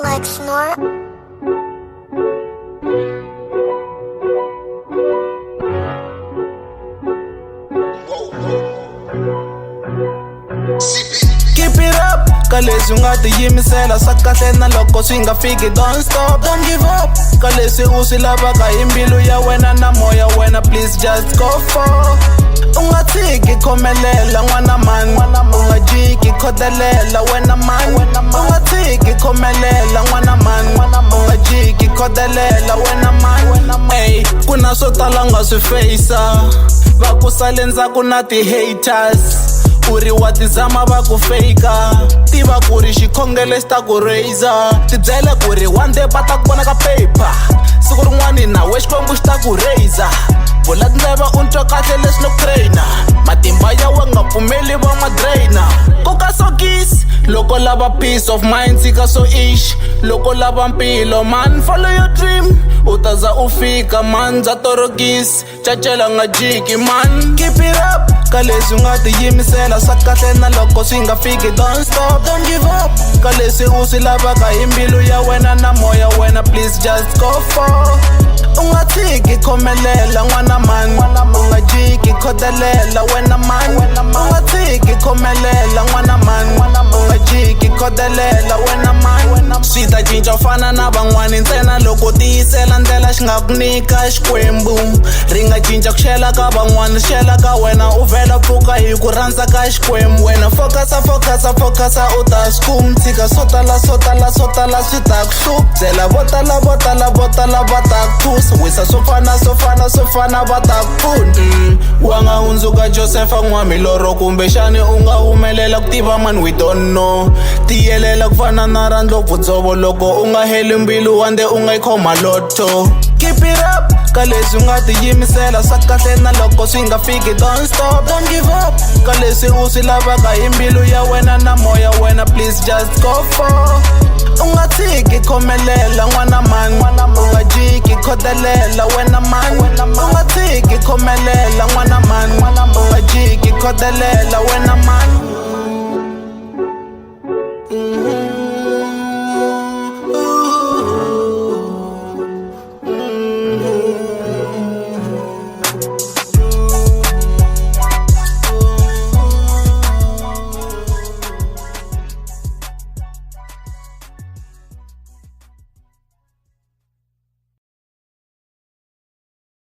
Like snort. Keep it up, ka leswi nga tiyimisela swa kahle na loko swi nga fiki. Don't stop, don't give up, ka leswi u swi lavaka hi mbilu ya wena na moya wena. Please just go for. U nga tshiki khomelela n'wana mani, u nga jiki khodelela wena mani. U nga tshiki khomelela n'wana mani, u nga jiki khodelela wena mani. Ey, ku na swo tala nga swi face-a, va ku sale ndzhaku na ti-haters. Uri wa tizama va ku fake-a, tiva ku ri xikhongele xi ta ku raiser. Ti byele ku ri one day va ta ku vona ka paper, siku rin'wani nawe xikwembu xi ta ku raiser. Vula tindleva u ntwa kahle leswi no traina, matimba ya we nga pfumeli va ma draina. Koka sokisi loko lava peace of mind, tshika so ish loko lava mpilo man. Follow your dream u ta za u fika man, bya torokisi cacela nga jiki man. Keep it up, ka leswi u nga tiyimisela swa kahle na loko swi nga fiki. Don't stop, don't give up, ka leswi u swi lavaka hi mbilu ya wena na moya wena. Please just go for. U nga tshiki khomelela n'wana mani, u nga jiki khodelela wena mani. U nga tshiki khomelela n'wana mani, u nga jiki khodelela wena mani. Swi ta cinca fana na van'wani ntsena loko tiyisela ndlela xi nga ku nyika xikwembu. Ri nga cinca ku xela ka van'wani, xela ka wena u vhela pfuka hi ku rhandza ka xikwembu. Wena focus u ta skum, tshika swo tala swi ta ku hlupha. Byela vo tala va ta ku thusa, wisa swo fana va ta ku pfuna. Wa nga hundzuka Josefa n'wamilorho kumbexani u nga humelela ku tiva man, we don't know. Tiyelela ku fana na ra ndlopfu dzovo, loko u nga heli mbilu wande u nga yi khoma lotto. Keep it up, ka leswi u nga tiyimisela swa kahle na loko swi nga fiki. Don't stop, don't give up, ka leswi u swi lavaka hi mbilu ya wena na moya wena. Please just go for. U nga tshiki khomelela n'wana mani, u nga jiki khodelela wena mani. U nga tshiki khomelela n'wana mani, u nga jiki khodelela wena mani.